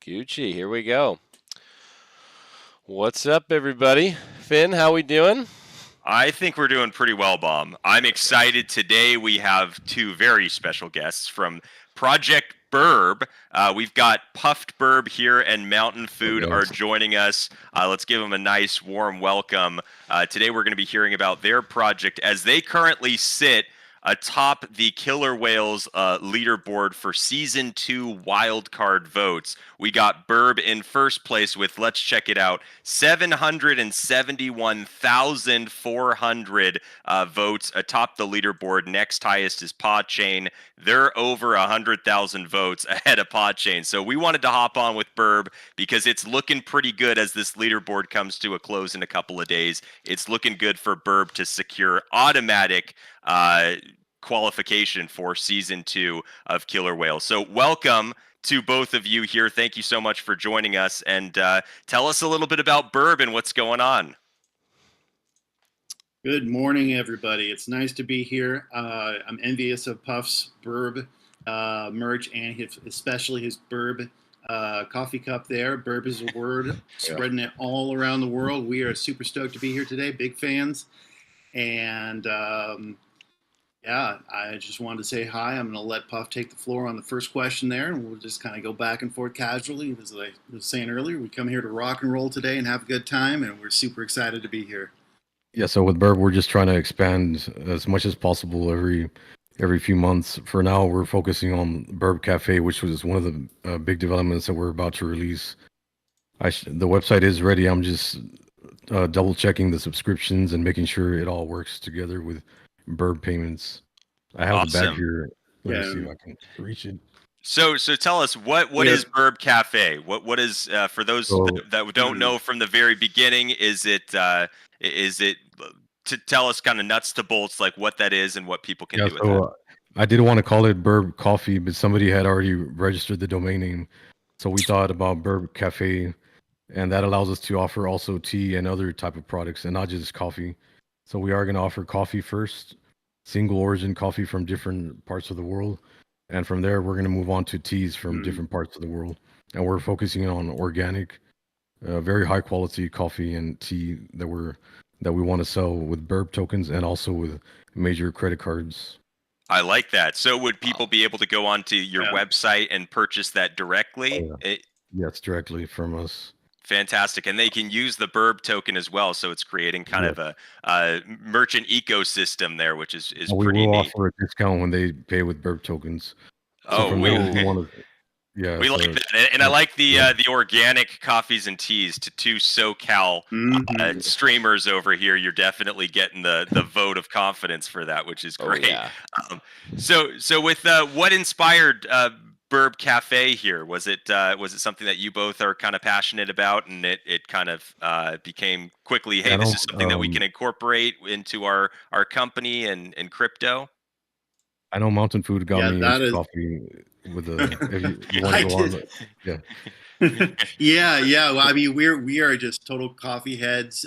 Gucci, here we go. What's up, everybody? Finn, how we doing? I think we're doing pretty well, Bomb. I'm excited. Today we have two very special guests from Project Burb. We've got Puffed Burb here and Mountain Food are joining us. Let's give them a nice warm welcome. Today we're going to be hearing about their project as they currently sit atop the Killer Whales leaderboard for Season 2 wildcard votes. We got Burb in first place with, let's check it out, 771,400 votes atop the leaderboard. Next highest is Podchain. They're over 100,000 votes ahead of Podchain. So we wanted to hop on with Burb because it's looking pretty good as this leaderboard comes to a close in a couple of days. It's looking good for Burb to secure automatic qualification for Season 2 of Killer Whales. So welcome to both of you here. Thank you so much for joining us, and tell us a little bit about Burb and what's going on. Good morning, everybody. It's nice to be here. I'm envious of Puff's Burb merch and especially his Burb coffee cup there. Burb is a word, spreading it all around the world. We are super stoked to be here today, big fans. And yeah, I just wanted to say hi. I'm going to let Puff take the floor on the first question there, and we'll just kind of go back and forth casually. As I was saying earlier, we come here to rock and roll today and have a good time, and we're super excited to be here. Yeah, so with Burb, we're just trying to expand as much as possible every few months. For now, we're focusing on Burb Cafe, which was one of the big developments that we're about to release. The website is ready. I'm just double checking the subscriptions and making sure it all works together with Burb payments. I have the back here. Let me see if I can reach it. So tell us what is Burb Cafe? What is for those that don't know from the very beginning? Is it to tell us kind of nuts to bolts like what that is and what people can do with that? I did want to call it Burb Coffee, but somebody had already registered the domain name, so we thought about Burb Cafe, and that allows us to offer also tea and other type of products and not just coffee. So we are going to offer coffee first, single origin coffee from different parts of the world. And from there, we're going to move on to teas from different parts of the world. And we're focusing on organic, very high quality coffee and tea that we want to sell with Burb tokens and also with major credit cards. I like that. So would people be able to go onto your website and purchase that directly? Yes, directly from us. Fantastic. And they can use the Burb token as well. So it's creating kind of a merchant ecosystem there, which is pretty neat. We will offer a discount when they pay with Burb tokens. So we like that. And I like the organic coffees and teas to two SoCal streamers over here. You're definitely getting the vote of confidence for that, which is great. So with what inspired Burb Cafe here? Was it something that you both are kind of passionate about, and it kind of became quickly, hey, this is something that we can incorporate into our company and crypto? I know Mountain Food got me into coffee with a. If you want to go on, yeah. Well, I mean, we are just total coffee heads.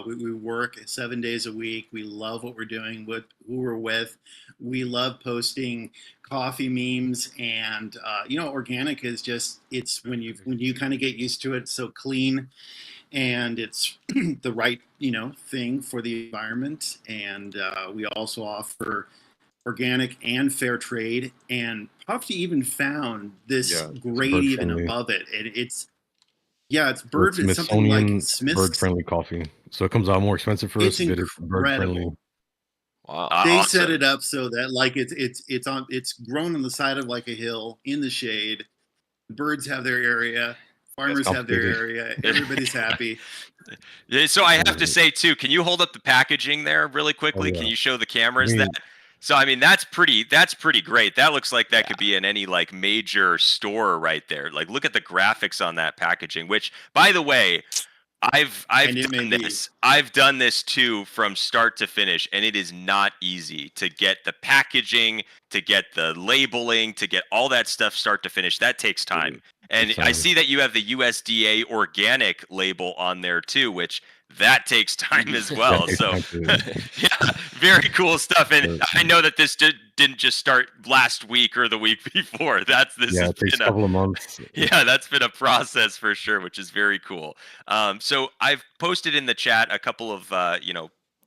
We work 7 days a week. We love what we're doing with who we're with. We love posting coffee memes, and organic is it's when you kind of get used to it. It's so clean, and it's the right thing for the environment. And we also offer organic and fair trade, and Puffy even found this grade even above it. It's bird. It's something like Smith's bird-friendly coffee, so it comes out more expensive for us, but it's bird-friendly. Wow! They set it up so that like it's grown on the side of like a hill in the shade. The birds have their area. Farmers have their area. Everybody's happy. So I have to say too, can you hold up the packaging there really quickly? Can you show the cameras that? So I mean that's pretty great. That looks like that could be in any like major store right there. Like look at the graphics on that packaging, which by the way, I've done this. I've done this too from start to finish, and it is not easy to get the packaging, to get the labeling, to get all that stuff start to finish. That takes time. And I see that you have the USDA organic label on there too, which that takes time as well. So yeah, very cool stuff. And I know that this didn't just start last week or the week before. It takes a couple of months. Yeah, that's been a process for sure, which is very cool. So I've posted in the chat a couple of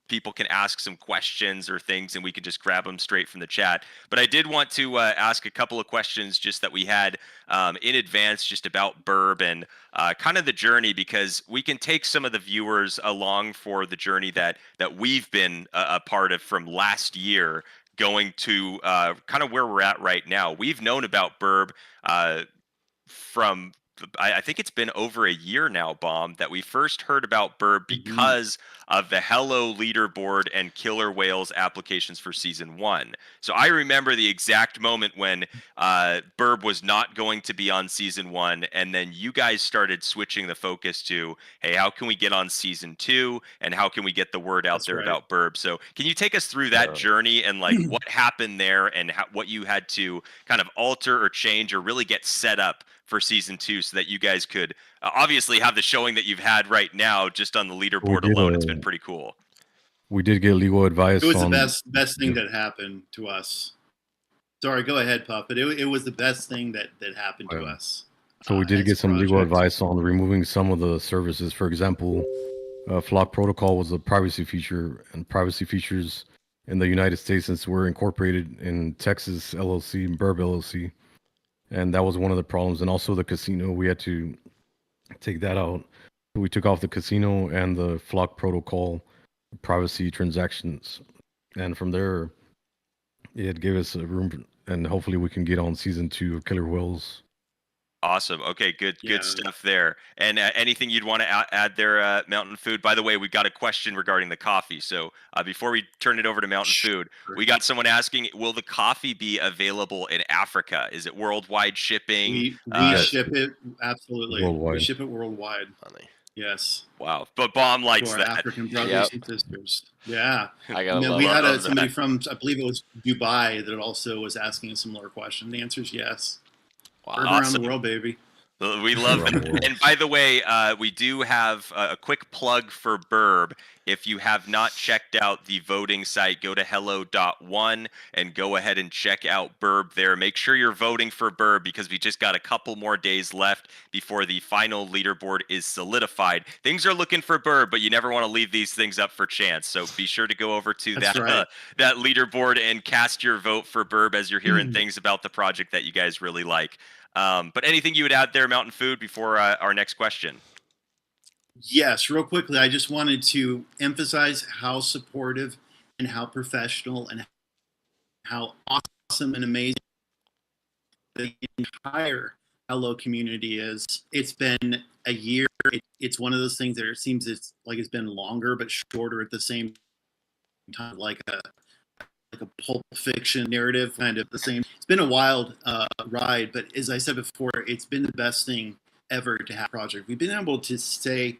people can ask some questions or things, and we can just grab them straight from the chat. But I did want to ask a couple of questions just that we had in advance, just about Burb and kind of the journey, because we can take some of the viewers along for the journey that we've been a part of from last year, going to kind of where we're at right now. We've known about Burb from I think it's been over a year now, Bomb, that we first heard about Burb because of the Hello leaderboard and Killer Whales applications for season 1. So I remember the exact moment when Burb was not going to be on season 1, and then you guys started switching the focus to, hey, how can we get on season 2, and how can we get the word out there about Burb? So can you take us through that journey and like what happened there, and what you had to kind of alter or change or really get set up for season 2, so that you guys could obviously have the showing that you've had right now just on the leaderboard alone? It's been pretty cool. We did get legal advice. It was the best thing that happened to us. Sorry, go ahead, Pup. But it was the best thing that happened to us. So we did get some legal advice on removing some of the services. For example, Flock Protocol was a privacy feature, and privacy features in the United States, since we're incorporated in Texas LLC, Burb LLC. And that was one of the problems. And also the casino, we had to take that out. We took off the casino and the Flock Protocol privacy transactions. And from there, it gave us a room, and hopefully we can get on season 2 of Killer Whales. Awesome. Okay, good stuff there. And anything you'd want to add there, Mountain Food? By the way, we got a question regarding the coffee. So before we turn it over to Mountain Food, we got someone asking, will the coffee be available in Africa? Is it worldwide shipping? We ship it, absolutely. Worldwide. We ship it worldwide. Funny. Yes. Wow. But Bomb likes to our that. African brothers and sisters. Yeah. I got we had somebody from, I believe it was Dubai, that also was asking a similar question. The answer is yes. Wow, awesome. Around the world, baby. We love that. And by the way, we do have a quick plug for Burb. If you have not checked out the voting site, go to hello.one and go ahead and check out Burb there. Make sure you're voting for Burb, because we just got a couple more days left before the final leaderboard is solidified. Things are looking for Burb, but you never want to leave these things up for chance. So be sure to go over to that leaderboard and cast your vote for Burb as you're hearing things about the project that you guys really like. But anything you would add there, Mountain Food, before our next question? Yes, real quickly, I just wanted to emphasize how supportive and how professional and how awesome and amazing the entire Hello community is. It's been a year. It's one of those things that it seems it's been longer but shorter at the same time, like a Pulp Fiction narrative, kind of the same. It's been a wild ride, but as I said before, it's been the best thing ever to have a project. We've been able to say,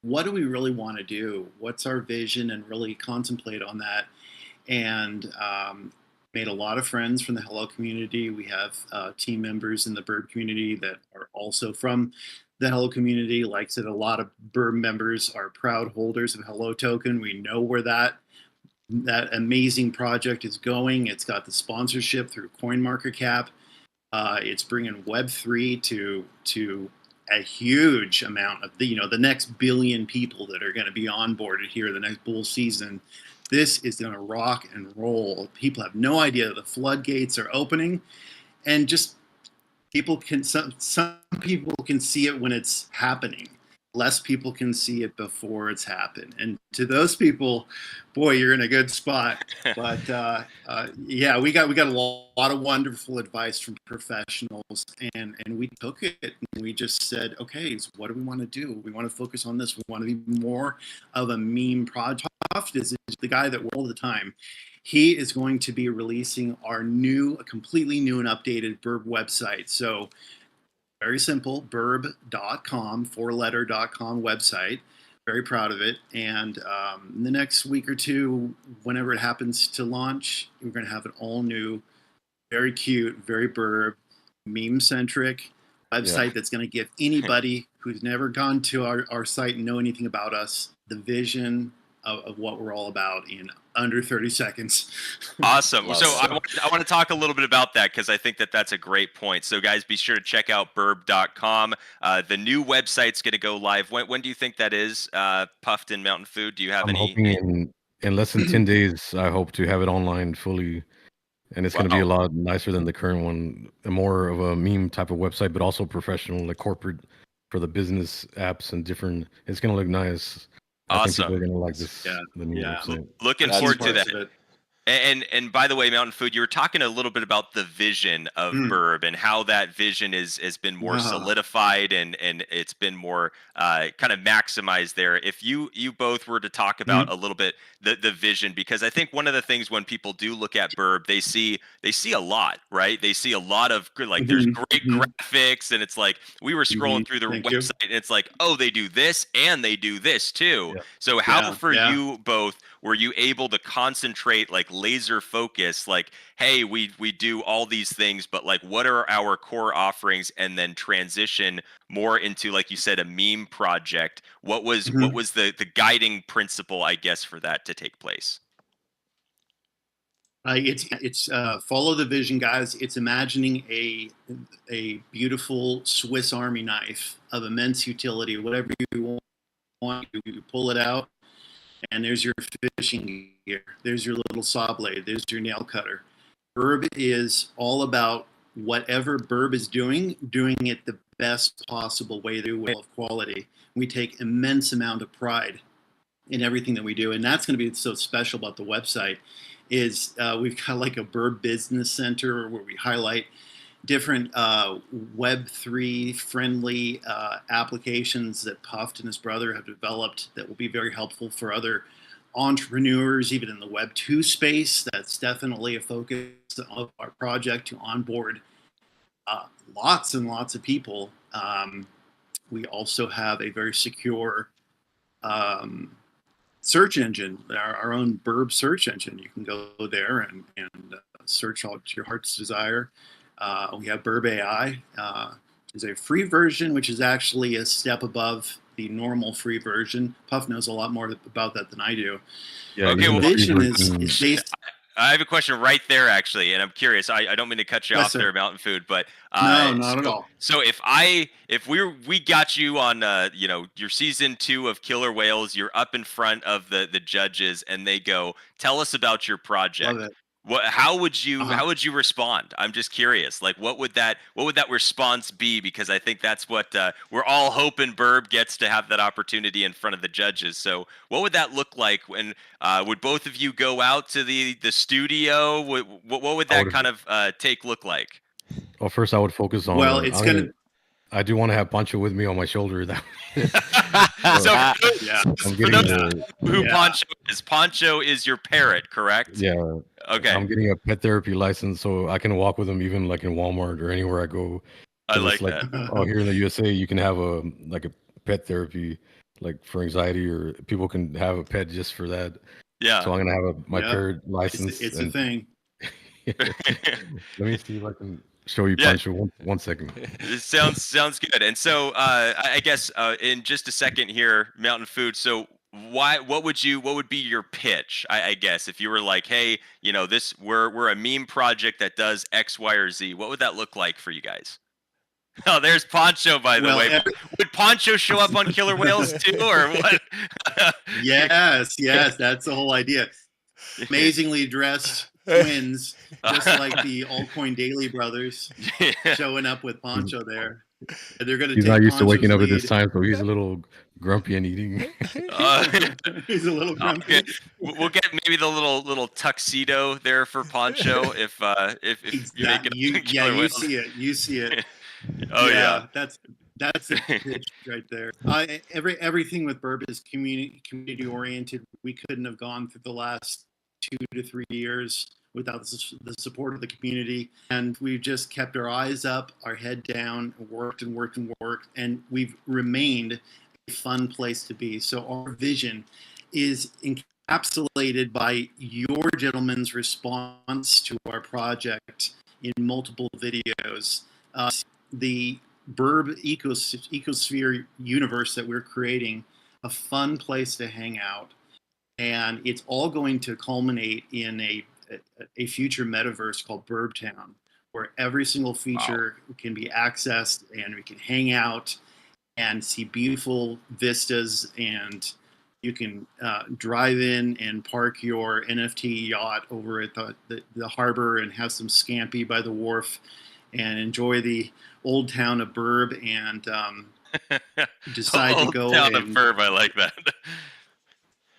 what do we really want to do? What's our vision? And really contemplate on that. And made a lot of friends from the Hello community. We have team members in the Burb community that are also from the Hello community. Like I said, a lot of Burb members are proud holders of Hello token. We know where that amazing project is going. It's got the sponsorship through CoinMarketCap. It's bringing Web3 to a huge amount of the next billion people that are going to be onboarded here the next bull season. This is going to rock and roll. People have no idea the floodgates are opening, and just some people can see it when it's happening. Less people can see it before it's happened. And to those people, boy, you're in a good spot. But yeah, we got a lot of wonderful advice from professionals, and we took it and we just said, okay, so what do we want to do? We want to focus on this. We want to be more of a meme project. This is the guy that we're all the time. He is going to be releasing our a completely new and updated Burb website. So very simple, burb.com, 4letter.com website. Very proud of it. And in the next week or two, whenever it happens to launch, we're going to have an all new, very cute, very Burb, meme-centric website that's going to give anybody who's never gone to our site and know anything about us the vision of what we're all about in under 30 seconds. Awesome. Love So it. I want to talk a little bit about that because I think that that's a great point. So guys, be sure to check out burb.com. The new website's going to go live. When do you think that is, Puffed and Mountain Food? Do you have I'm hoping in less than 10 days, I hope to have it online fully. And it's going to be a lot nicer than the current one, more of a meme type of website, but also professional, like corporate for the business apps and different. It's going to look nice. I think people are going to like this. Yeah. The new website. Looking That's forward to Parts that. of it. And by the way, Mountain Food, you were talking a little bit about the vision of Burb and how that vision has been more solidified and it's been more kind of maximized there. If you both were to talk about a little bit the vision, because I think one of the things when people do look at Burb, they see a lot, right? They see a lot of like there's great graphics, and it's like we were scrolling through the website and it's like, oh, they do this and they do this too. Yeah. So how for you both were you able to concentrate, like laser focus, like, hey, we do all these things, but like what are our core offerings, and then transition more into, like you said, a meme project? What was the guiding principle, I guess, for that to take place? It's follow the vision, guys. It's imagining a beautiful Swiss Army knife of immense utility. Whatever you want, you pull it out, and there's your fishing gear. There's your little saw blade. There's your nail cutter. Burb is all about whatever Burb is doing it the best possible way, of quality. We take immense amount of pride in everything that we do, and that's going to be so special about the website. Is we've got like a Burb Business Center where we highlight different Web3 friendly applications that Puffed and his brother have developed that will be very helpful for other entrepreneurs, even in the Web2 space. That's definitely a focus of our project, to onboard lots and lots of people. We also have a very secure search engine, our own Burb search engine. You can go there and search all to your heart's desire. We have Burb AI. Is a free version, which is actually a step above the normal free version. Puff knows a lot more about that than I do. Yeah, Okay, well, vision is based. I have a question right there, actually, and I'm curious. I don't mean to cut you off there, Mountain Food, but no, not at all. So if we got you on your season 2 of Killer Whales, you're up in front of the judges, and they go, tell us about your project. Love it. How would you respond? I'm just curious. Like, what would that response be? Because I think that's what we're all hoping Burb gets to have that opportunity in front of the judges. So, what would that look like? When would both of you go out to the studio? What would that kind of take look like? Well, first I would focus on. Well, it's gonna. I do want to have Pancho with me on my shoulder. So I'm for those getting who Pancho is your parrot, correct? Yeah. Okay. I'm getting a pet therapy license, so I can walk with him even like in Walmart or anywhere I go. I like that. Oh, here in the USA, you can have a pet therapy, like for anxiety, or people can have a pet just for that. Yeah. So I'm gonna have my parrot license. It's a thing. Let me see if I can show you Pancho. One second. It sounds good. And so I guess in just a second here, Mountain Food. So what would be your pitch? I guess if you were like, hey, we're a meme project that does X, Y, or Z. What would that look like for you guys? Oh, there's Pancho, by the way. Would Pancho show up on Killer Whales too, or what? Yes, that's the whole idea. Amazingly dressed twins, just like the Altcoin Daily brothers, showing up with Pancho there. They're gonna. He's not used to waking up at this time, so he's a little grumpy and eating. He's a little grumpy. Okay. We'll get maybe the little tuxedo there for Pancho if you make it. You see it. Oh yeah. That's the pitch right there. Everything with Burb is community oriented. We couldn't have gone through the last 2 to 3 years without the support of the community, and we've just kept our eyes up, our head down, worked, and we've remained a fun place to be. So our vision is encapsulated by your gentlemen's response to our project in multiple videos. The Burb ecosphere universe that we're creating, a fun place to hang out, and it's all going to culminate in a future metaverse called Burb Town, where every single feature can be accessed, and we can hang out and see beautiful vistas, and you can drive in and park your NFT yacht over at the harbor and have some scampi by the wharf and enjoy the old town of Burb, and decide to go town of Burb. I like that.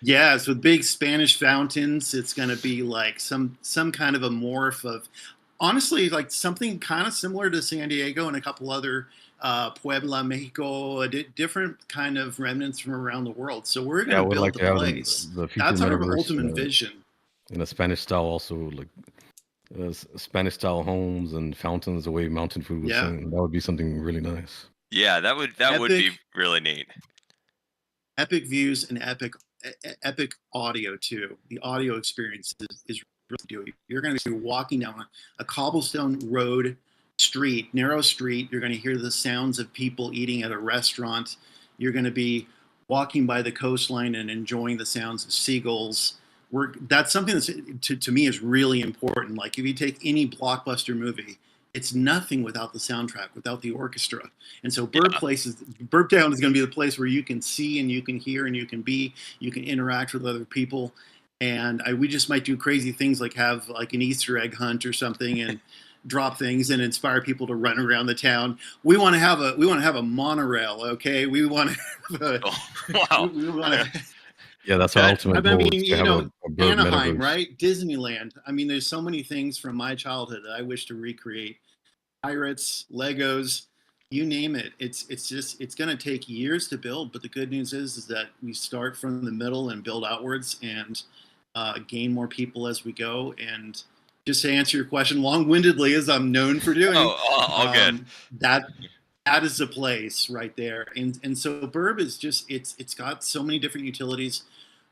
Yeah, so with big Spanish fountains, it's going to be like some kind of a morph of, honestly, like something kind of similar to San Diego and a couple other Puebla, Mexico, different kind of remnants from around the world. So we're going to build the place. That's our ultimate vision. In a Spanish style, also like Spanish style homes and fountains, the way Mountain Food was saying, that would be something really nice. Yeah, that would be really neat. Epic views and epic audio too. The audio experience is really doing. You're going to be walking down a cobblestone road street, narrow street. You're going to hear the sounds of people eating at a restaurant. You're going to be walking by the coastline and enjoying the sounds of seagulls. That's something that's to me is really important. Like if you take any blockbuster movie, it's nothing without the soundtrack, without the orchestra. And so Burb Town is going to be the place where you can see and you can hear and you can interact with other people. And we just might do crazy things like have like an Easter egg hunt or something and drop things and inspire people to run around the town. We want to have a monorail, okay? We want to Yeah, that's our ultimate goal. I mean, you know, Anaheim, right? Disneyland. I mean, there's so many things from my childhood that I wish to recreate. Pirates, Legos, you name it. It's going to take years to build, but the good news is that we start from the middle and build outwards and gain more people as we go. And just to answer your question long-windedly, as I'm known for doing, all good. That is the place right there. And so Burb is just it's got so many different utilities,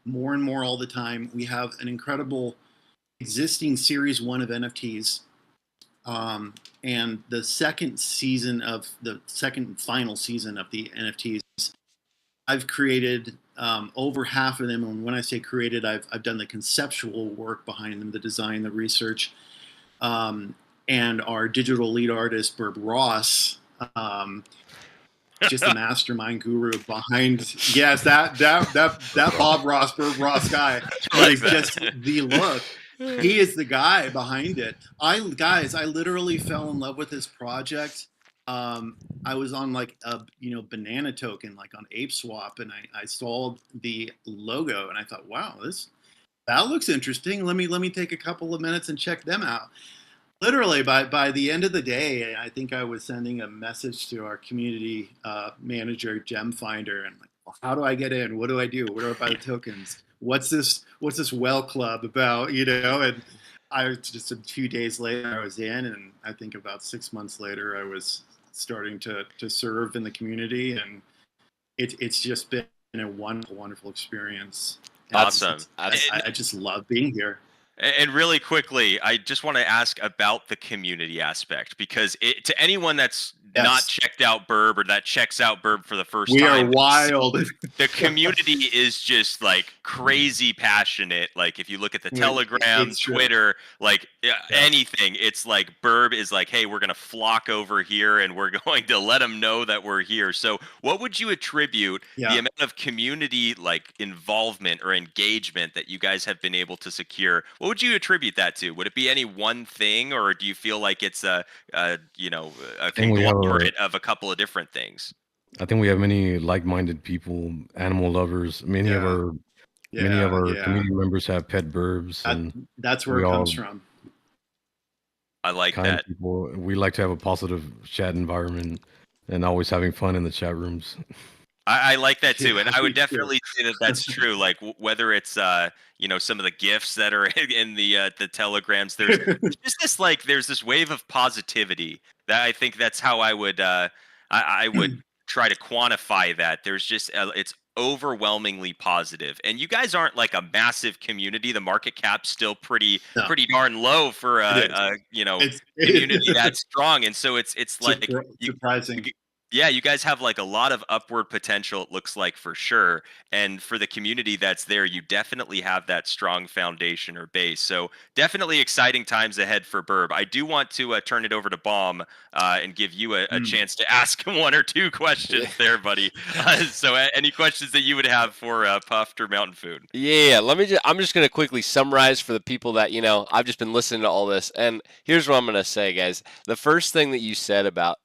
more and more all the time. We have an incredible existing series 1 of NFTs. And the second and final season of the NFTs, I've created over half of them. And when I say created, I've done the conceptual work behind them, the design, the research, and our digital lead artist, Burb Ross, just a mastermind guru behind. Yes, that Bob Ross, Burb Ross guy is just the look. He is the guy behind it. I literally fell in love with this project. I was on like a banana token, like on Ape Swap, and I saw the logo and I thought, wow, that looks interesting. Let me take a couple of minutes and check them out. Literally by the end of the day, I think I was sending a message to our community manager, Gem Finder, and like, well, how do I get in? What do I do? Where do I buy the tokens? What's this well club about? And I was just a few days later I was in, and I think about 6 months later I was starting to serve in the community, and it's just been a wonderful experience. Awesome. I just love being here. And really quickly, I just want to ask about the community aspect, because to anyone that's not checked out Burb or that checks out Burb for the first time, we are wild. The community is just like crazy passionate. Like if you look at the Telegram, Twitter, like anything, it's like Burb is like, hey, we're going to flock over here and we're going to let them know that we're here. So what would you attribute the amount of community like involvement or engagement that you guys have been able to secure? What would you attribute that to? Would it be any one thing, or do you feel like it's a conglomerate of a couple of different things? I think we have many like-minded people, animal lovers. Many of our community members have pet burbs, and that's where it comes from. I like that. People. We like to have a positive chat environment and always having fun in the chat rooms. I like that too, and I would definitely say that that's true. Like whether it's some of the gifts that are in the telegrams, there's just there's this wave of positivity that I think that's how I would try to quantify that. There's just it's overwhelmingly positive, and you guys aren't like a massive community. The market cap's still pretty darn low for community that's strong, and so it's like surprising. Yeah, you guys have like a lot of upward potential, it looks like, for sure. And for the community that's there, you definitely have that strong foundation or base. So definitely exciting times ahead for Burb. I do want to turn it over to Bomb and give you a chance to ask him one or two questions there, buddy. So any questions that you would have for Puffed or Mountain Food? Yeah, I'm just gonna quickly summarize for the people that, I've just been listening to all this, and here's what I'm gonna say, guys. The first thing that you said about,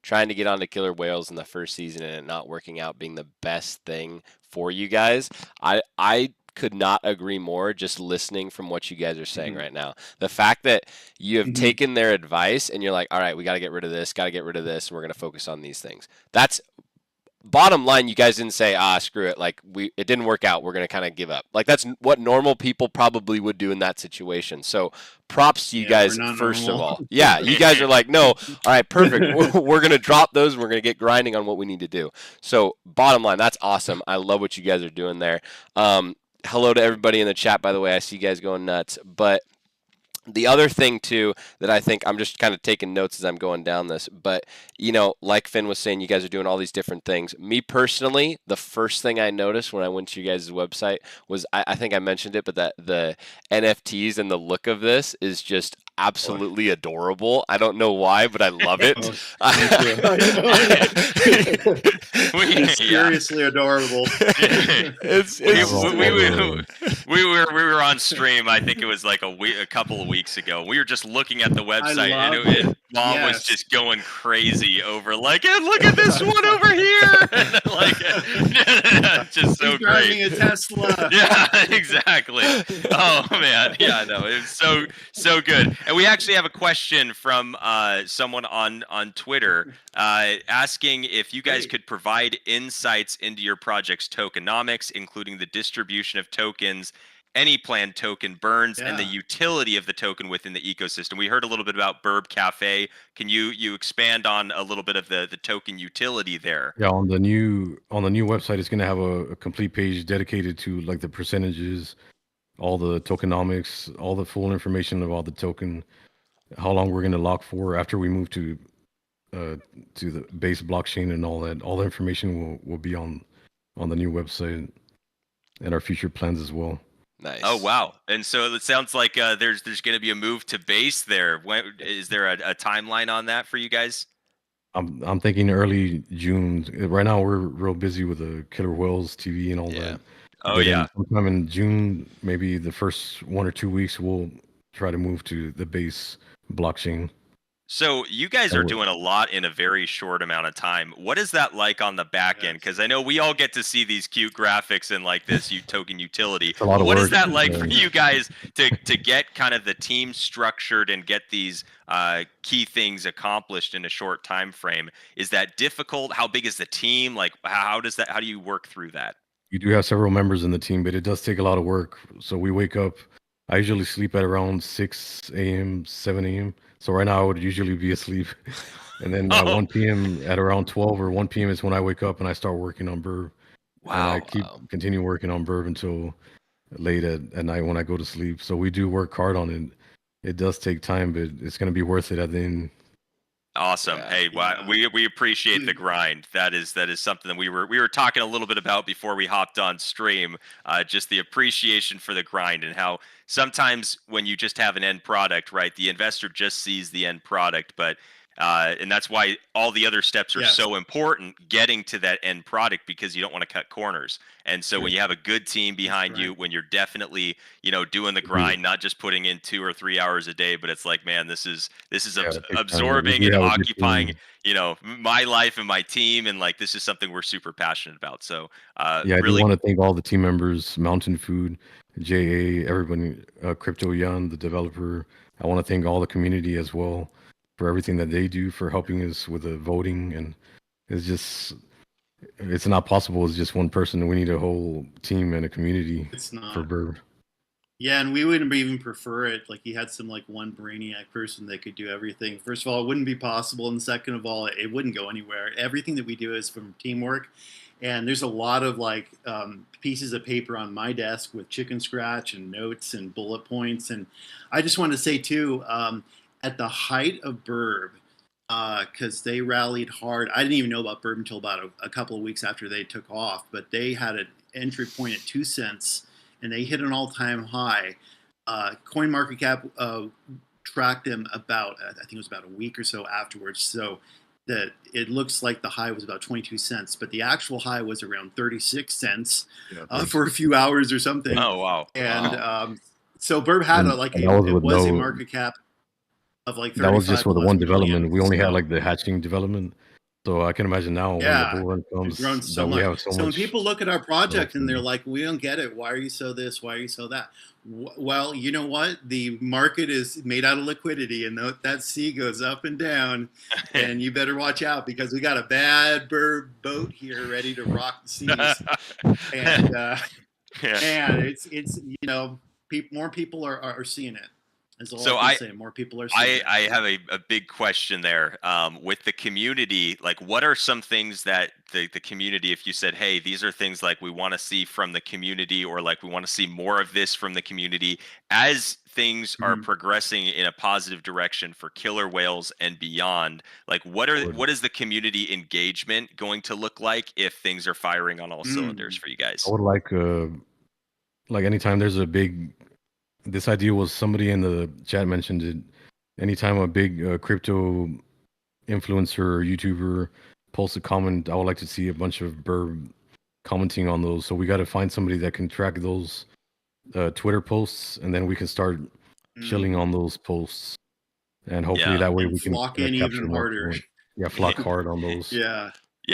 trying to get onto Killer Whales in the first season and it not working out being the best thing for you guys, I could not agree more just listening from what you guys are saying right now. The fact that you have taken their advice and you're like, all right, we got to get rid of this, got to get rid of this, and we're going to focus on these things. That's bottom line. You guys didn't say, screw it, like it didn't work out, we're going to kind of give up. Like that's what normal people probably would do in that situation. So props to you guys first of all. Yeah, you guys are like, no, all right, perfect. We're going to drop those and we're going to get grinding on what we need to do. So bottom line, that's awesome. I love what you guys are doing there. Hello to everybody in the chat, by the way. I see you guys going nuts. But the other thing, too, that I think I'm just kind of taking notes as I'm going down this, but, like Finn was saying, you guys are doing all these different things. Me personally, the first thing I noticed when I went to you guys' website was, I think I mentioned it, but that the NFTs and the look of this is just absolutely adorable. I don't know why, but I love it. It's seriously adorable. We were on stream. I think it was like a couple of weeks ago. We were just looking at the website, and Mom was just going crazy over like, and look at this one over here, and like, just so He's driving great. a Tesla. Yeah, exactly. Oh man, yeah, no, it was so good. And we actually have a question from someone on Twitter asking if you guys could provide insights into your project's tokenomics, including the distribution of tokens, any planned token burns, and the utility of the token within the ecosystem. We heard a little bit about Burb Cafe. Can you expand on a little bit of the token utility there? Yeah, on the new website, it's gonna have a complete page dedicated to like the percentages, all the tokenomics, all the full information about the token, how long we're gonna lock for after we move to the base blockchain and all that. All the information will be on the new website and our future plans as well. Nice. Oh wow! And so it sounds like there's going to be a move to base there. When is there a timeline on that for you guys? I'm thinking early June. Right now we're real busy with the Killer Whales TV and all that. Oh but yeah. Sometime in June, maybe the first 1 or 2 weeks, we'll try to move to the base blockchain. So you guys are doing a lot in a very short amount of time. What is that like on the back end? Because I know we all get to see these cute graphics and like this token utility. What is that like for you guys to get kind of the team structured and get these key things accomplished in a short time frame? Is that difficult? How big is the team? Like how do you work through that? You do have several members in the team, but it does take a lot of work. So we wake up. I usually sleep at around 6 a.m., 7 a.m. So right now I would usually be asleep. And then at 1 p.m. at around 12 or 1 p.m. is when I wake up and I start working on Burb. Wow. And I continue working on Burb until late at night when I go to sleep. So we do work hard on it. It does take time, but it's going to be worth it at the end. Awesome. Yeah. Hey, we appreciate the grind. That is something that we were talking a little bit about before we hopped on stream. Just the appreciation for the grind and how sometimes when you just have an end product, right? The investor just sees the end product, but and that's why all the other steps are so important, getting to that end product, because you don't want to cut corners. And so when you have a good team behind you, when you're definitely, doing the grind, not just putting in 2 or 3 hours a day, but it's like, man, this is absorbing and occupying, my life and my team. And like, this is something we're super passionate about. So I do want to thank all the team members, Mountain Food, JA, everybody, Crypto Yan, the developer. I want to thank all the community as well for everything that they do for helping us with the voting. And it's not possible as just one person. We need a whole team and a community for Burb. Yeah, and we wouldn't even prefer it. Like you had some one brainiac person that could do everything. First of all, it wouldn't be possible. And second of all, it wouldn't go anywhere. Everything that we do is from teamwork. And there's a lot of pieces of paper on my desk with chicken scratch and notes and bullet points. And I just want to say too, at the height of Burb, because they rallied hard. I didn't even know about Burb until about a couple of weeks after they took off, but they had an entry point at 2 cents, and they hit an all-time high. CoinMarketCap tracked them about, I think it was about a week or so afterwards. So that it looks like the high was about 22 cents, but the actual high was around 36 cents for a few hours or something. Oh, wow. And so Burb had it was a market cap of like 35 that was just for the one development. We only so, had like the hatching development. So I can imagine now when the bull run comes grown so that much. we have so much. When people look at our project and they're like, we don't get it. Why are you so this? Why are you so that? Well, you know what? The market is made out of liquidity, and that sea goes up and down, and you better watch out because we got a bad Burb boat here ready to rock the seas. And and it's you know, more people are seeing it. So more people are seeing it. I have a big question there. With the community, like what are some things that the community, if you said, hey, these are things like we want to see from the community, or like we want to see more of this from the community as things are progressing in a positive direction for killer whales and beyond, like what is the community engagement going to look like if things are firing on all cylinders for you guys? I would like anytime there's a big, this idea was somebody in the chat mentioned it. Anytime a big crypto influencer or YouTuber posts a comment, I would like to see a bunch of Burb commenting on those. So we got to find somebody that can track those Twitter posts, and then we can start chilling on those posts, and hopefully that way we can flock in even harder. Yeah, flock hard on those. Yeah,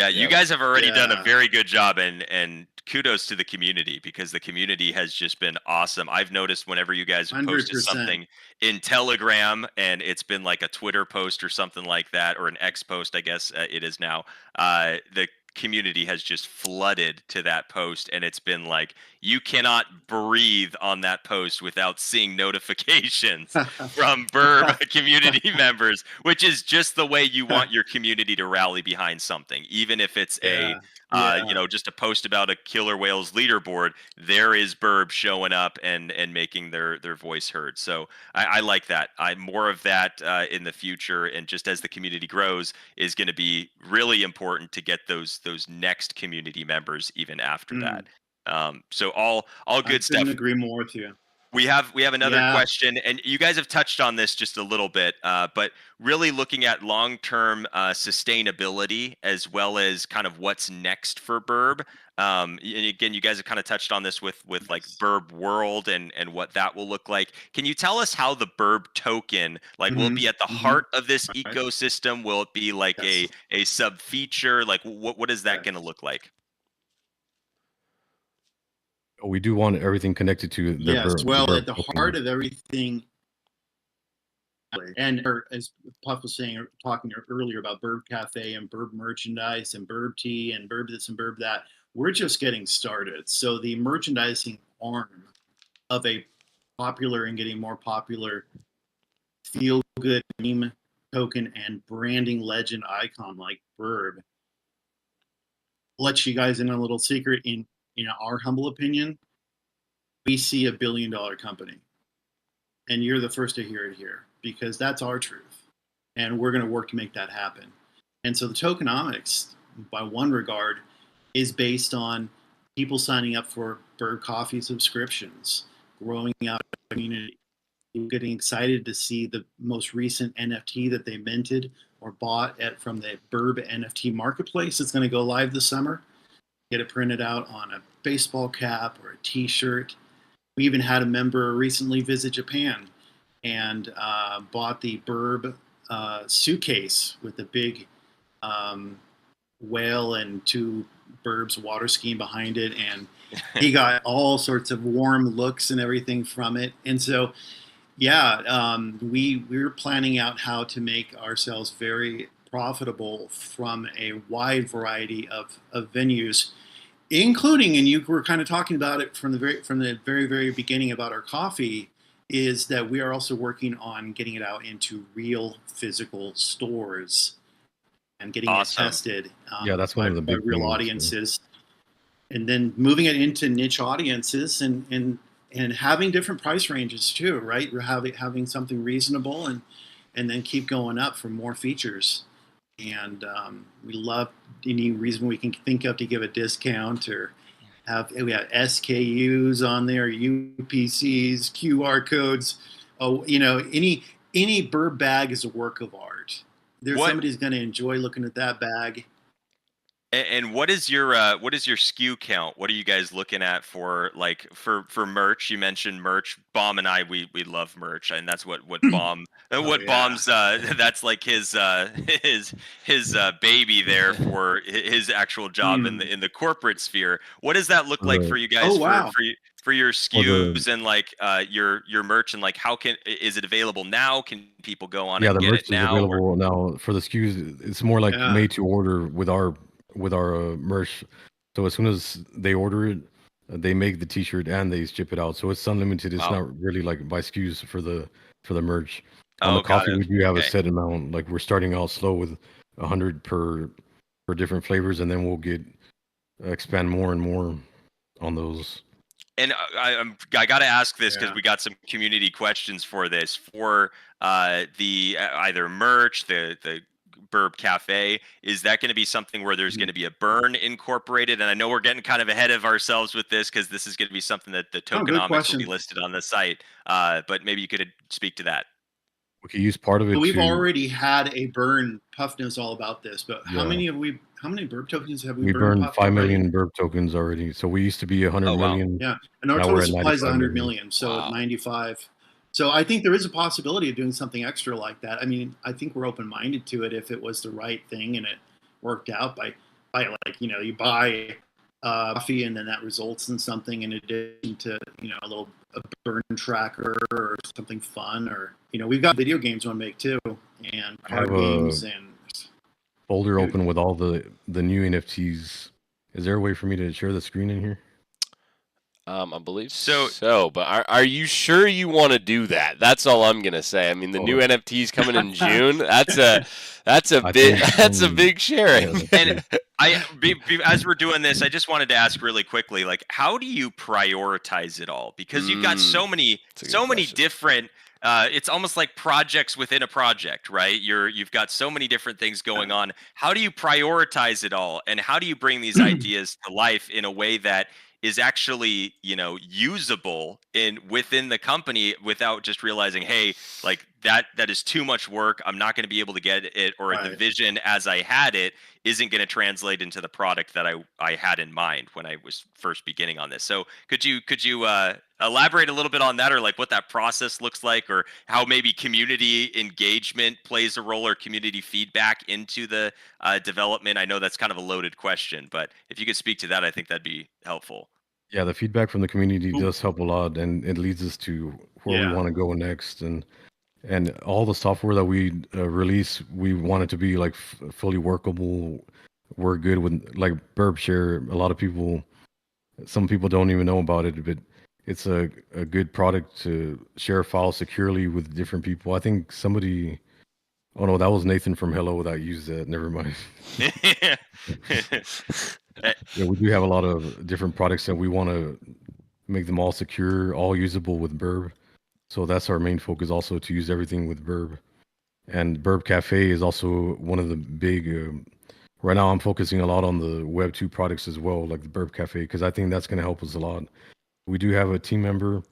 you guys have already done a very good job, and kudos to the community, because the community has just been awesome. I've noticed whenever you guys have posted 100%. something in Telegram and it's been like a Twitter post or something like that, or an X post, I guess it is now, the community has just flooded to that post, and it's been like you cannot breathe on that post without seeing notifications from Burb community members, which is just the way you want your community to rally behind something, even if it's you know, just a post about a killer whales leaderboard. There is Burb showing up and making their voice heard. So I like that. More of that in the future, and just as the community grows, is going to be really important to get those next community members even after that. So all good stuff. I couldn't agree more with you. We have another question, and you guys have touched on this just a little bit, but really looking at long-term sustainability as well as kind of what's next for Burb. And again, you guys have kind of touched on this with like Burb World and what that will look like. Can you tell us how the Burb token will it be at the heart of this ecosystem? Will it be like a sub feature? Like what is that going to look like? We do want everything connected to the Burb. Well, at the heart of everything, and as Puff was talking earlier about Burb Cafe and Burb merchandise and Burb tea and Burb this and Burb that, we're just getting started. So the merchandising arm of a popular and getting more popular feel-good meme token and branding legend icon like Burb, I'll let you guys in a little secret. In our humble opinion, we see $1 billion company, and you're the first to hear it here, because that's our truth, and we're going to work to make that happen. And so the tokenomics, by one regard, is based on people signing up for Burb Coffee subscriptions, growing out a community, getting excited to see the most recent NFT that they minted or bought from the Burb NFT marketplace. It's going to go live this summer. Get it printed out on a baseball cap or a t-shirt. We even had a member recently visit Japan and bought the Burb suitcase with a big whale and 2 Burbs water skiing behind it, and he got all sorts of warm looks and everything from it. And so we're planning out how to make ourselves very profitable from a wide variety of venues, including, and you were kind of talking about it from the very beginning about our coffee, is that we are also working on getting it out into real physical stores and getting it tested. That's one of the big real audiences, and then moving it into niche audiences and having different price ranges too, right? We're having something reasonable and then keep going up for more features. And we love any reason we can think of to give a discount, or we have SKUs on there, UPCs, QR codes. Oh, any Burb bag is a work of art. Somebody's going to enjoy looking at that bag. And what is your SKU count? What are you guys looking at for merch? You mentioned merch. Bomb and I we love merch, and that's what Bomb Bomb's that's like his baby there for his actual job in the corporate sphere. What does that look like for you guys for your SKUs and like your merch, and like is it available now? Can people go on and get it now? Yeah, the merch is available now for the SKUs. It's more like made to order with our merch. So as soon as they order it, they make the t-shirt and they ship it out. So it's unlimited. It's not really like by SKUs for the merch. On the coffee, we do have a set amount. Like we're starting out slow with 100 per different flavors, and then we'll expand more and more on those. And I got to ask this because we got some community questions for this, for the either merch, the Burb Cafe. Is that going to be something where there's going to be a burn incorporated? And I know we're getting kind of ahead of ourselves with this because this is going to be something that the tokenomics will be listed on the site. But maybe you could speak to that. We could use part of it. We've already had a burn. Puff knows all about this, but how many Burb tokens have we burned? We burned 5 million Burb tokens already. So we used to be 100 million. Yeah, and our total supply is 100 million. So 95. So I think there is a possibility of doing something extra like that. I mean, I think we're open-minded to it if it was the right thing and it worked out by like, you buy coffee and then that results in something in addition to, a burn tracker or something fun, or, we've got video games we want to make too, and card games and folder open with all the new NFTs. Is there a way for me to share the screen in here? I believe so, but are you sure you want to do that? That's all I'm gonna say. I mean, the new NFTs coming in June. That's a big sharing. And as we're doing this, I just wanted to ask really quickly, like, how do you prioritize it all? Because you've got so many different. It's almost like projects within a project, right? You've got so many different things going on. How do you prioritize it all, and how do you bring these ideas to life in a way that is actually, usable within the company without just realizing, hey, like that is too much work. I'm not going to be able to get it, or the vision as I had it isn't going to translate into the product that I had in mind when I was first beginning on this. So could you elaborate a little bit on that, or like what that process looks like, or how maybe community engagement plays a role, or community feedback into the development? I know that's kind of a loaded question, but if you could speak to that, I think that'd be helpful. Yeah, the feedback from the community does help a lot, and it leads us to where we want to go next. And all the software that we release, we want it to be like fully workable. We're good with like Burb Share. Some people don't even know about it, but it's a good product to share files securely with different people. I think somebody, oh no, that was Nathan from Hello that used that. Never mind. Yeah, we do have a lot of different products that we want to make them all secure, all usable with Burb. So that's our main focus, also to use everything with Burb. And Burb Cafe is also one of the big. Right now, I'm focusing a lot on the Web 2 products as well, like the Burb Cafe, because I think that's going to help us a lot. We do have a team member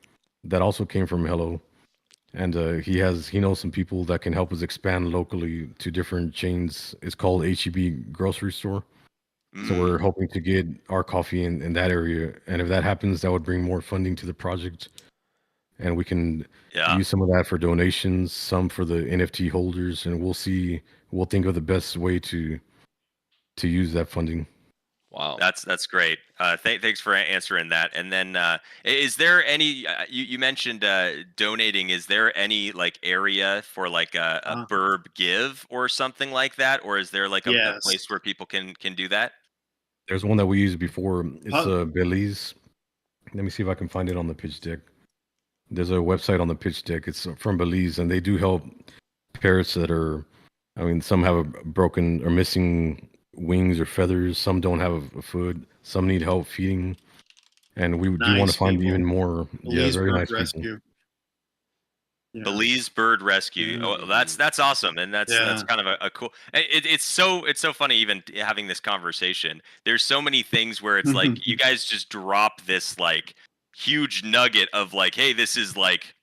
that also came from Hello, and he knows some people that can help us expand locally to different chains. It's called HEB Grocery Store. So we're hoping to get our coffee in that area, and if that happens, that would bring more funding to the project, and we can use some of that for donations, some for the NFT holders, and we'll think of the best way to use that funding. Wow, that's great. Thanks for answering that. And then, is there any? You mentioned donating. Is there any like area for like a Burb Give or something like that, or is there like a place where people can do that? There's one that we used before. It's Belize. Let me see if I can find it on the pitch deck. There's a website on the pitch deck. It's from Belize, and they do help parrots that are. I mean, some have a broken or missing wings or feathers. Some don't have a foot. Some need help feeding, and we do want to find even more. Belize very nice rescue. Belize Bird Rescue. Oh, that's awesome, and that's kind of a cool. It's so funny even having this conversation. There's so many things where it's like you guys just drop this like huge nugget of like, hey, this is like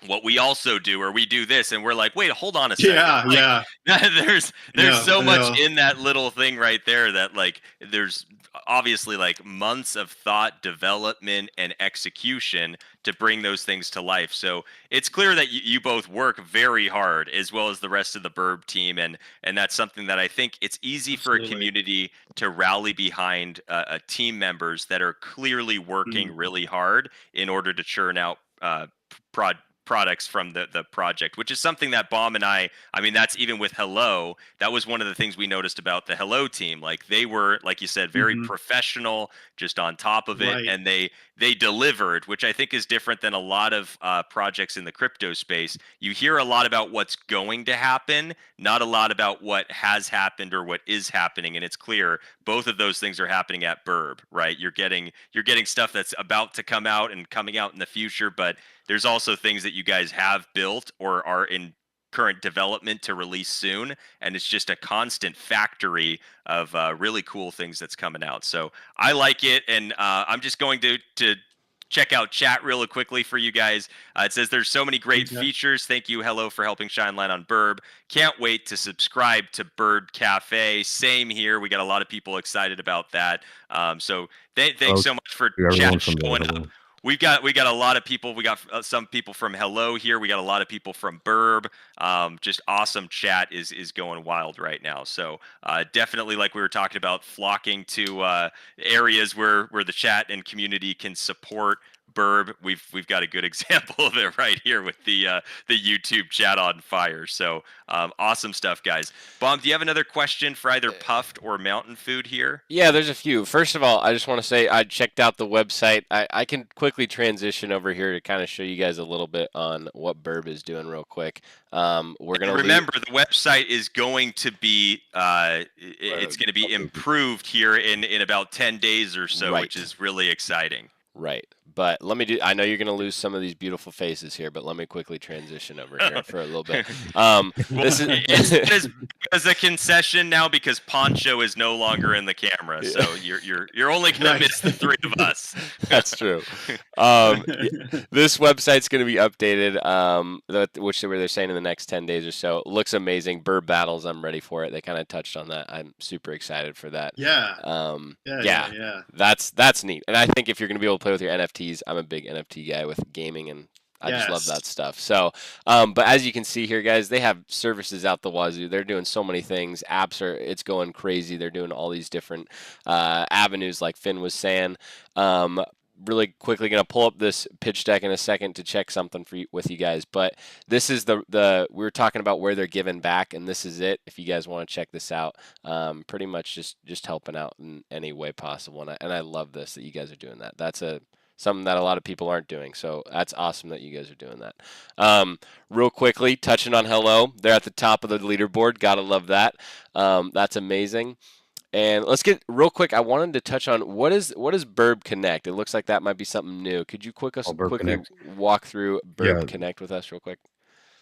what we also do, or we do this, and we're like, wait, hold on a second. There's so much in that little thing right there that like there's obviously like months of thought, development, and execution to bring those things to life. So it's clear that you both work very hard, as well as the rest of the Burb team, and that's something that I think it's easy for a community to rally behind team members that are clearly working really hard in order to churn out products from the project, which is something that Bomb and I mean, that's even with Hello, that was one of the things we noticed about the Hello team. Like they were, like you said, very professional, just on top of it, and they delivered, which I think is different than a lot of projects in the crypto space. You hear a lot about what's going to happen, not a lot about what has happened or what is happening, and it's clear both of those things are happening at Burb, right? You're getting stuff that's about to come out and coming out in the future, but there's also things that you guys have built or are in current development to release soon, and it's just a constant factory of really cool things that's coming out. So I like it, and I'm just going to check out chat really quickly for you guys. It says there's so many great features. Thank you, Hello, for helping shine light on Burb. Can't wait to subscribe to Bird Cafe. Same here. We got a lot of people excited about that. So thanks so much for chat showing up. We got a lot of people. We got some people from Hello here. We got a lot of people from Burb. Just awesome chat is going wild right now. So definitely, like we were talking about, flocking to areas where the chat and community can support Burb. We've got a good example of it right here with the YouTube chat on fire. So awesome stuff, guys. Bomb, do you have another question for either Puffed or Mountain Food here? Yeah, there's a few. First of all, I just want to say I checked out the website. I can quickly transition over here to kind of show you guys a little bit on what Burb is doing real quick. We're gonna remember the website is going to be it's going to be improved here in about 10 days or so, which is really exciting. Right. But let me I know you're going to lose some of these beautiful faces here, but let me quickly transition over here for a little bit. This is as a concession now because Poncho is no longer in the camera. So you're only going to miss the three of us. That's true. This website's going to be updated, which they're saying in the next 10 days or so. It looks amazing. Burb Battles, I'm ready for it. They kind of touched on that. I'm super excited for that. Yeah. That's neat. And I think if you're going to be able to play with your NFTs, I'm a big NFT guy with gaming, and I just love that stuff. So, but as you can see here, guys, they have services out the wazoo. They're doing so many things. It's going crazy. They're doing all these different avenues, like Finn was saying. Really quickly going to pull up this pitch deck in a second to check something with you guys, but this is we were talking about where they're giving back, and this is it. If you guys want to check this out, pretty much just helping out in any way possible, and I love this that you guys are doing that. That's something that a lot of people aren't doing, so that's awesome that you guys are doing that. Real quickly, touching on Hello, they're at the top of the leaderboard. Gotta love that. That's amazing. And let's get real quick. I wanted to touch on what is Burb Connect. It looks like that might be something new. Could you quickly walk through Burb Connect with us real quick?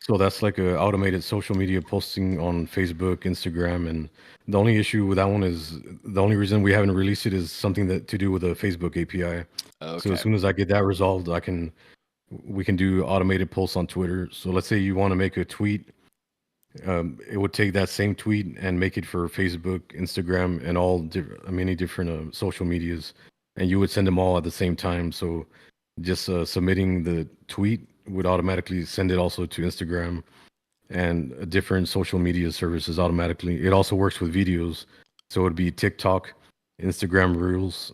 So that's like a automated social media posting on Facebook, Instagram, and the only issue with that one is the only reason we haven't released it is something that to do with a Facebook API. Okay. So as soon as I get that resolved, we can do automated posts on Twitter. So let's say you want to make a tweet, it would take that same tweet and make it for Facebook, Instagram, and all many different social medias, and you would send them all at the same time. So just submitting the tweet would automatically send it also to Instagram and different social media services automatically. It also works with videos, so it would be TikTok, Instagram Reels,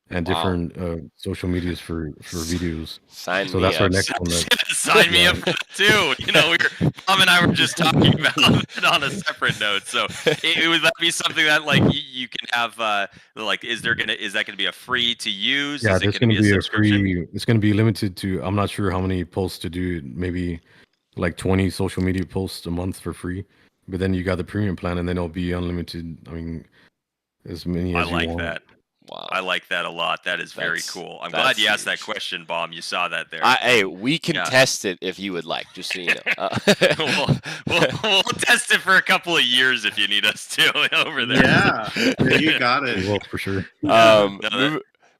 and different social medias for videos. That's our next one. Sign me up for that too. Mom and I were just talking about it on a separate note. So would that be something that like you can have like is that gonna be a free to use? Yeah, it's gonna be a free. It's gonna be limited to. I'm not sure how many posts to do. Maybe like 20 social media posts a month for free. But then you got the premium plan, and then it'll be unlimited. I mean, as many as you want. I like that. Wow. I like that a lot. That is very cool. I'm glad you asked that question, Bomb. You saw that there. Hey, we can test it if you would like, just so you know. We'll test it for a couple of years if you need us to over there. Yeah, you got it. Well, for sure.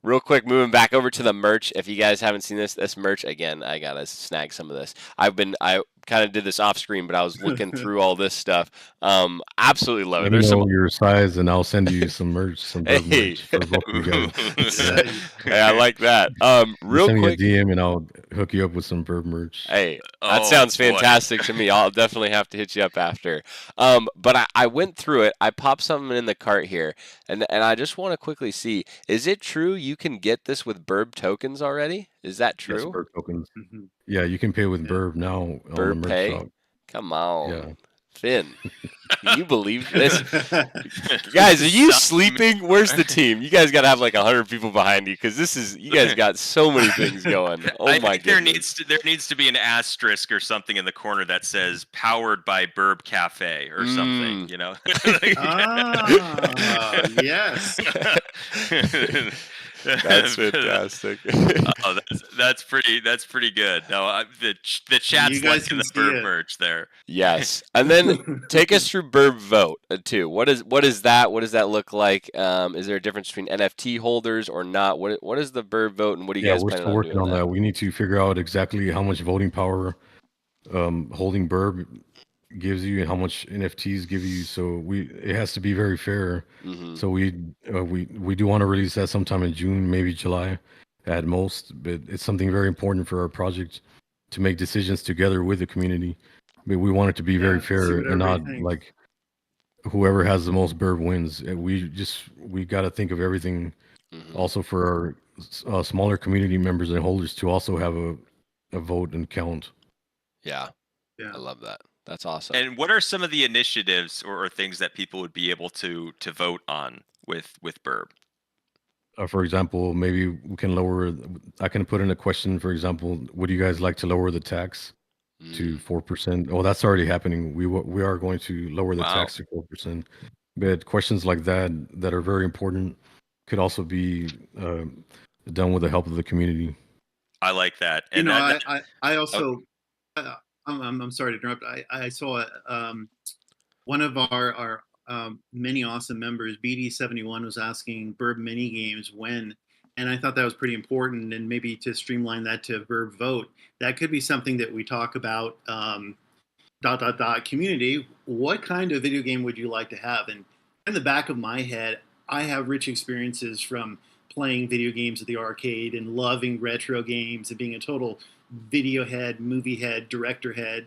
Real quick, moving back over to the merch. If you guys haven't seen this merch, again, I gotta snag some of this. I kind of did this off screen, but I was looking through all this stuff. Absolutely love it. There's your size, and I'll send you some merch, some merch for both of you guys. Hey, I like that. Real send quick, me a DM, and I'll hook you up with some Burb merch. Hey, that sounds fantastic to me. I'll definitely have to hit you up after. But I went through it. I popped something in the cart here, and I just want to quickly see: is it true you can get this with Burb tokens already? Is that true? Yes, Burb tokens. Mm-hmm. Yeah, you can pay with Burb now. Burb on the merch pay? shop. Come on. Yeah. Finn, can you believe this? Guys, are you sleeping? Where's the team? You guys got to have like 100 people behind you because you guys got so many things going. Oh my goodness. There needs to be an asterisk or something in the corner that says powered by Burb Cafe or something, you know? Yes. That's fantastic. That's pretty good. No, the chat's liking the Burb merch there. Yes, and then take us through Burb Vote too. What is that? What does that look like? Is there a difference between NFT holders or not? What is the Burb Vote, and what do you guys plan on doing? We're still working on that. We need to figure out exactly how much voting power holding Burb gives you and how much NFTs give you. So it has to be very fair. Mm-hmm. So we do want to release that sometime in June, maybe July at most. But it's something very important for our project to make decisions together with the community. But we want it to be very fair and not like whoever has the most Burb wins. We got to think of everything. Mm-hmm. Also for our smaller community members and holders to also have a vote and count. Yeah, I love that. That's awesome. And what are some of the initiatives or things that people would be able to vote on with Burb? For example, maybe we can I can put in a question, for example, would you guys like to lower the tax to 4%? Oh, that's already happening. We are going to lower the tax to 4%. But questions like that are very important could also be done with the help of the community. I like that. And I also... I'm sorry to interrupt. I saw one of our many awesome members, BD71, was asking Burb mini games when, and I thought that was pretty important. And maybe to streamline that to Burb Vote, that could be something that we talk about. Community. What kind of video game would you like to have? And in the back of my head, I have rich experiences from playing video games at the arcade and loving retro games and being a total video head, movie head, director head.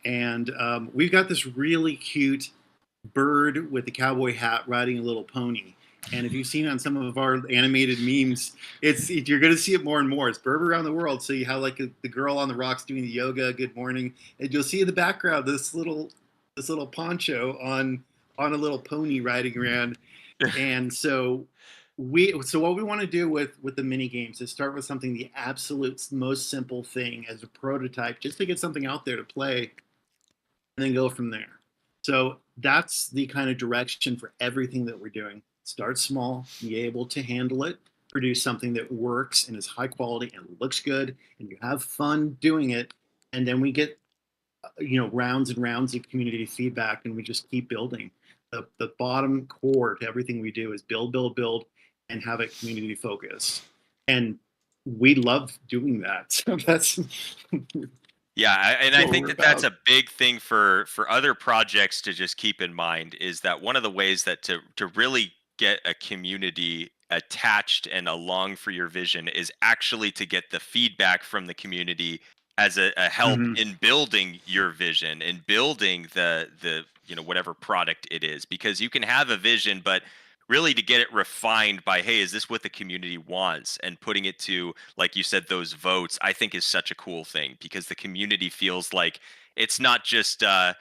And we've got this really cute bird with a cowboy hat riding a little pony. And if you've seen on some of our animated memes, you're going to see it more and more. It's Burb around the world. So you have like the girl on the rocks doing the yoga, good morning. And you'll see in the background this little poncho on a little pony riding around. And so what we want to do with the mini games is start with something, the absolute most simple thing as a prototype, just to get something out there to play, and then go from there. So that's the kind of direction for everything that we're doing. Start small, be able to handle it, produce something that works and is high quality and looks good, and you have fun doing it, and then we get rounds and rounds of community feedback, and we just keep building. The bottom core to everything we do is build, and have it community focused. And we love doing that. So that's I think that's a big thing for other projects to just keep in mind, is that one of the ways that to really get a community attached and along for your vision is actually to get the feedback from the community as a help in building your vision and building the whatever product it is, because you can have a vision, but really to get it refined by, hey, is this what the community wants? And putting it to, like you said, those votes, I think is such a cool thing, because the community feels like it's not just a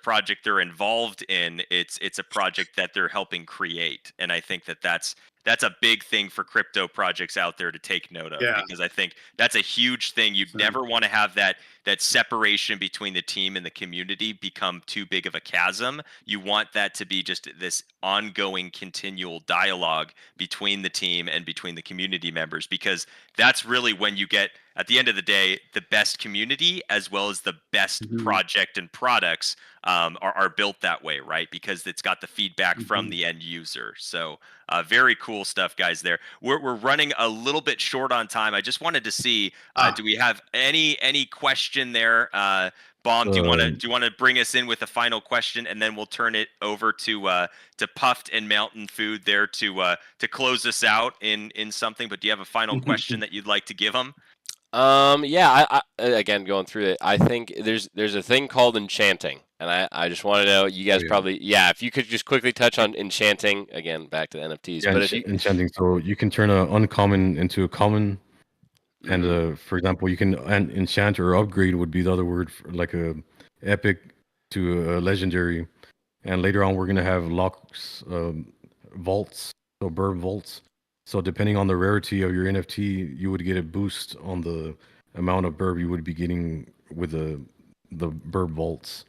project they're involved in, it's a project that they're helping create. And I think that's that's a big thing for crypto projects out there to take note of, because I think that's a huge thing. You'd never want to have that separation between the team and the community become too big of a chasm. You want that to be just this ongoing, continual dialogue between the team and between the community members, because that's really when you get, at the end of the day, the best community as well as the best project and products are built that way, right? Because it's got the feedback from the end user. So very cool stuff, guys. There, we're running a little bit short on time. I just wanted to see, do we have any question there? Baum, do you want to bring us in with a final question, and then we'll turn it over to Puffed and Mountain Food there to close us out in something. But do you have a final question that you'd like to give them? Yeah, I again, going through it, I think there's a thing called enchanting, and I just want to know, you guys probably, if you could just quickly touch on enchanting, again, back to the NFTs. Yeah, but if you, enchanting, so you can turn an uncommon into a common, and for example, you can enchant or upgrade would be the other word for like a epic to a legendary, and later on we're gonna have locks, vaults, so Burb vaults. So depending on the rarity of your NFT, you would get a boost on the amount of Burb you would be getting with the Burb vaults.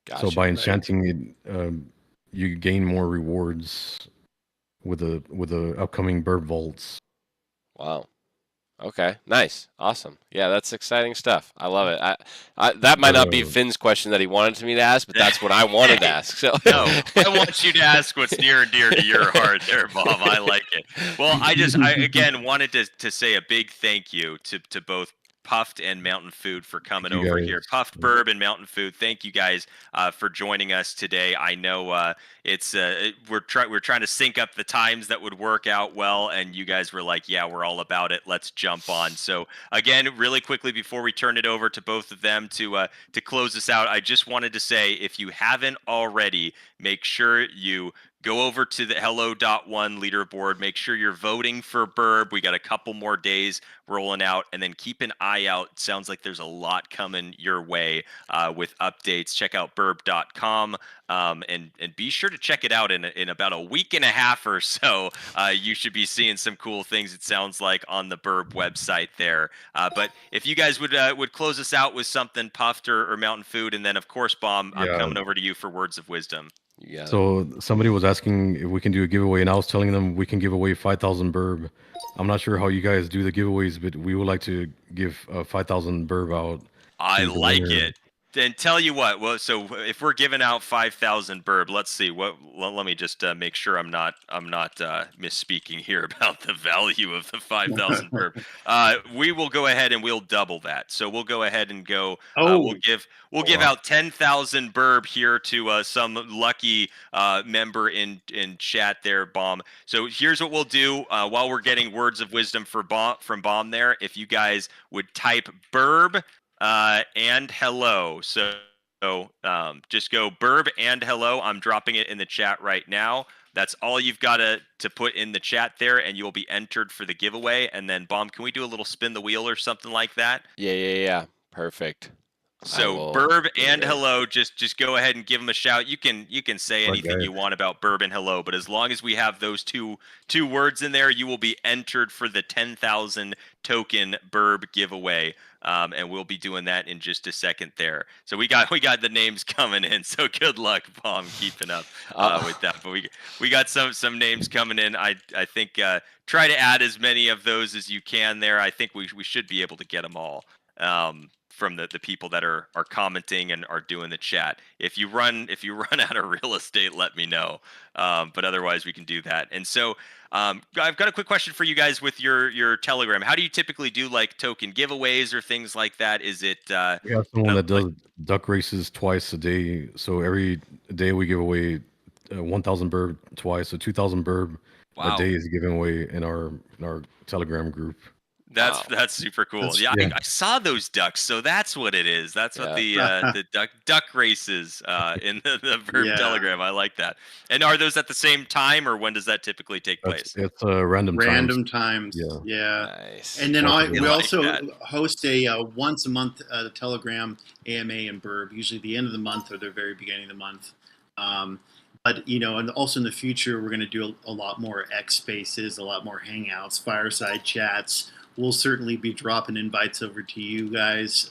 Gotcha, so by enchanting it, you gain more rewards with the upcoming Burb vaults. Wow. Okay, nice, awesome. Yeah, that's exciting stuff. I love it. That might not be Finn's question that he wanted me to ask, but that's what I wanted to ask. So no, I want you to ask what's near and dear to your heart there, Bob. I like it. Well, I again wanted to say a big thank you to both Puffed and Mountain Food for coming over here. Puffed, Burb, and Mountain Food, thank you guys for joining us today. I know it's we're trying to sync up the times that would work out well, and you guys were like, yeah, we're all about it, let's jump on. So again, really quickly before we turn it over to both of them to close this out, I just wanted to say, if you haven't already, make sure you go over to the Hello.1 leaderboard. Make sure you're voting for Burb. We got a couple more days rolling out, and then keep an eye out. Sounds like there's a lot coming your way with updates. Check out burb.com, and be sure to check it out in about a week and a half or so. You should be seeing some cool things, it sounds like, on the Burb website there. But if you guys would close us out with something, Puffed or Mountain Food, and then of course, Baum, I'm coming over to you for words of wisdom. So somebody was asking if we can do a giveaway, and I was telling them we can give away 5,000 Burb. I'm not sure how you guys do the giveaways, but we would like to give 5,000 Burb out. I like it. Then tell you what. Well, so if we're giving out 5,000 Burb, let's see. Let me just make sure I'm not misspeaking here about the value of the 5,000 Burb. We will go ahead and we'll double that. So we'll go ahead and go. We'll give out 10,000 Burb here to some lucky member in chat there, Baum. So here's what we'll do while we're getting words of wisdom from Baum there. If you guys would type Burb and hello. So just go Burb and hello. I'm dropping it in the chat right now. That's all you've got to put in the chat there, and you'll be entered for the giveaway. And then, Baum, can we do a little spin the wheel or something like that? Yeah. Perfect. So Burb and hello, just go ahead and give them a shout. You can say anything you want about Burb and hello, but as long as we have those two words in there, you will be entered for the 10,000 token Burb giveaway. And we'll be doing that in just a second there. So we got the names coming in. So good luck, Baum, keeping up with that. But we got some names coming in. I think try to add as many of those as you can there. I think we should be able to get them all. From the people that are commenting and are doing the chat. If you run out of real estate, let me know. But otherwise, we can do that. And so I've got a quick question for you guys with your Telegram. How do you typically do like token giveaways or things like that? Is it we have someone that does duck races twice a day. So every day we give away 1,000 Burb twice. So 2,000 Burb a day is given away in our Telegram group. That's super cool. I saw those ducks, so that's what it is. That's what the duck races in the Burb Telegram. I like that. And are those at the same time, or when does that typically take place? It's random times. Yeah. Nice. And then we also host a once a month Telegram AMA and Burb, usually the end of the month or the very beginning of the month. But and also in the future, we're going to do a lot more X spaces, a lot more hangouts, fireside chats. We'll certainly be dropping invites over to you guys,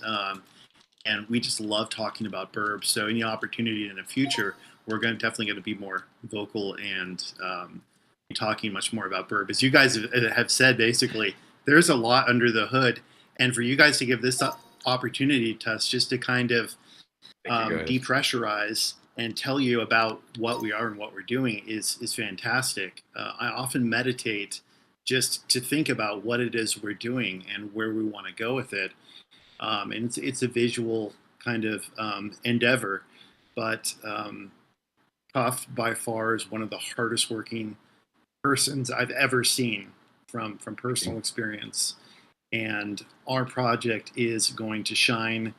and we just love talking about Burb. So any opportunity in the future, we're definitely going to be more vocal and talking much more about Burb. As you guys have said, basically, there's a lot under the hood, and for you guys to give this opportunity to us, just to kind of depressurize and tell you about what we are and what we're doing is fantastic. I often meditate just to think about what it is we're doing and where we want to go with it. And it's a visual kind of endeavor, but Puff by far is one of the hardest working persons I've ever seen from personal experience. And our project is going to shine.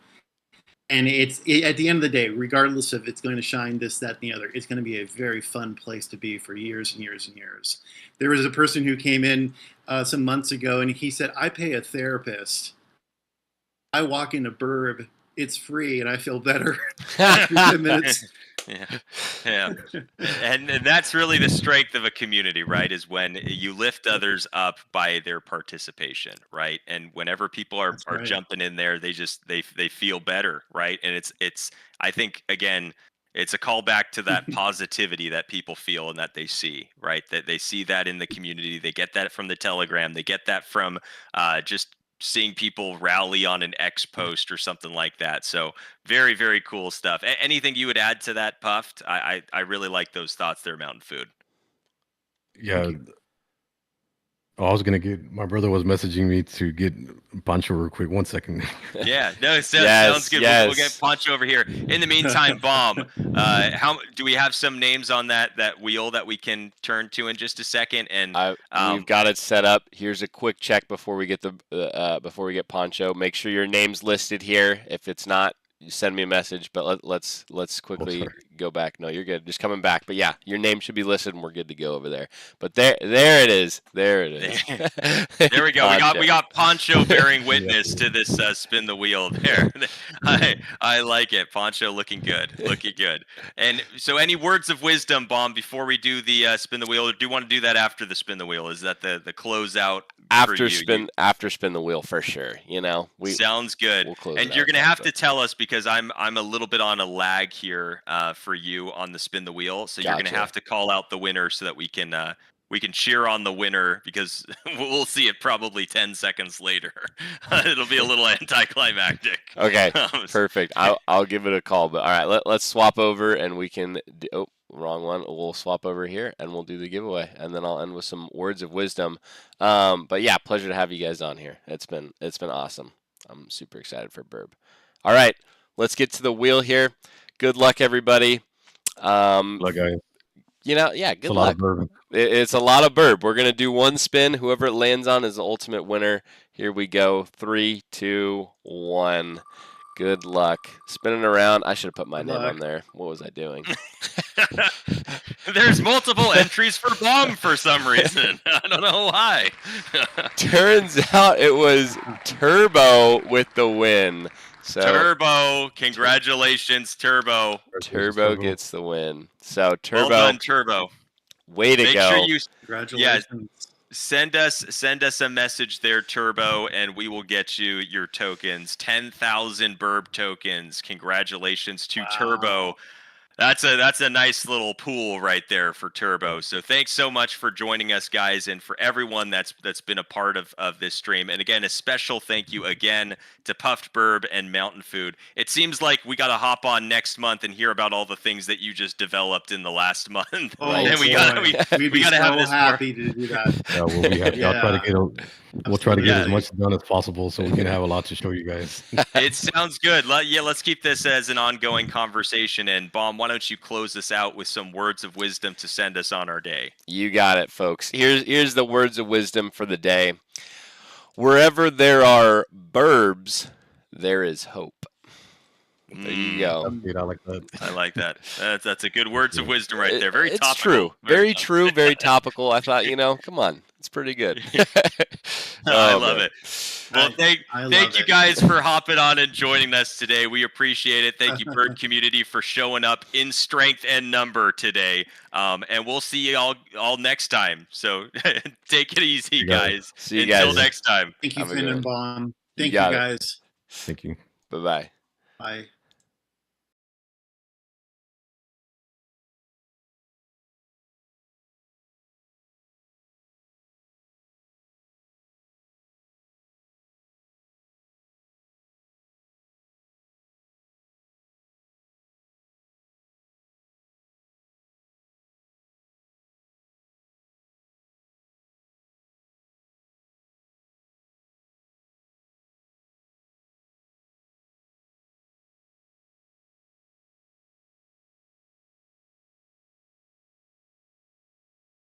And at the end of the day, regardless of it's going to shine this, that, and the other, it's going to be a very fun place to be for years and years and years. There was a person who came in some months ago, and he said, I pay a therapist. I walk into Burb, it's free, and I feel better after 10 minutes. Yeah. And that's really the strength of a community, right? Is when you lift others up by their participation, right? And whenever people are jumping in there, they feel better, right? And it's I think again, it's a callback to that positivity that people feel and that they see, right? That they see that in the community. They get that from the Telegram. They get that from just seeing people rally on an X post or something like that. So very, very cool stuff. Anything you would add to that, Puffed? I really like those thoughts there, Mountain Food. Yeah. I was going to my brother was messaging me to get Pancho real quick. 1 second. Yeah, no, sounds good. Yes. We'll get Pancho over here. In the meantime, Bomb, how do we have some names on that wheel that we can turn to in just a second? And we've got it set up. Here's a quick check before we get before we get Pancho. Make sure your name's listed here. If it's not, you send me a message. But let's quickly go back. No, you're good. Just coming back. But yeah, your name should be listed, and we're good to go over there. But there it is. There it is. There we go. We got Pancho bearing witness to this spin the wheel there. I like it. Pancho looking good. And so, any words of wisdom, Bomb, before we do the spin the wheel? Or do you want to do that after the spin the wheel? Is that the closeout? After spin the wheel for sure. Sounds good. And you're gonna have to tell us, because I'm a little bit on a lag here for you on the spin the wheel. So you're gonna have to call out the winner so that we can cheer on the winner, because we'll see it probably 10 seconds later. It'll be a little anticlimactic. Okay, perfect. I'll give it a call. But all right, let's swap over and we can. Wrong one. We'll swap over here and we'll do the giveaway, and then I'll end with some words of wisdom. But yeah, pleasure to have you guys on here. It's been awesome. I'm super excited for Burb. All right, let's get to the wheel here. Good luck, everybody. Luck, guys. Good luck. It's a lot of Burb. We're gonna do one spin. Whoever it lands on is the ultimate winner. Here we go. 3, 2, 1. Good luck. Spinning around. I should have put my name on there. What was I doing? There's multiple entries for Bomb for some reason. I don't know why. Turns out it was Turbo with the win. So Turbo, congratulations, Turbo. Turbo gets the win. So Turbo. Well done, Turbo. Way to go. Congratulations. Send us a message there, Turbo, and we will get you your tokens. 10,000 Burb tokens. Congratulations to Turbo. That's a nice little pool right there for Turbo. So thanks so much for joining us, guys, and for everyone that's been a part of this stream. And again, a special thank you again to Puffed Burb and Mountain Food. It seems like we got to hop on next month and hear about all the things that you just developed in the last month. And we'd be so happy to do that. Yeah, we'll be happy. We'll try to get as much done as possible so we can have a lot to show you guys. It sounds good. Let's keep this as an ongoing conversation. And Bomb, why don't you close us out with some words of wisdom to send us on our day? You got it, folks. Here's the words of wisdom for the day. Wherever there are Burbs, there is hope. There you go. Dude, I like that. I like that. That's a good words of wisdom right there. Very It's topical. true. Very true. Very topical. I thought, come on, it's pretty good. I love it. Well, thank you it. guys for hopping on and joining us today. We appreciate it. Thank you, Bird community, for showing up in strength and number today. And we'll see you all next time. So take it easy, guys. See you Until guys next time. Thank you, Finn and Bomb. Thank you, got it. guys. Thank you. Bye-bye. Bye.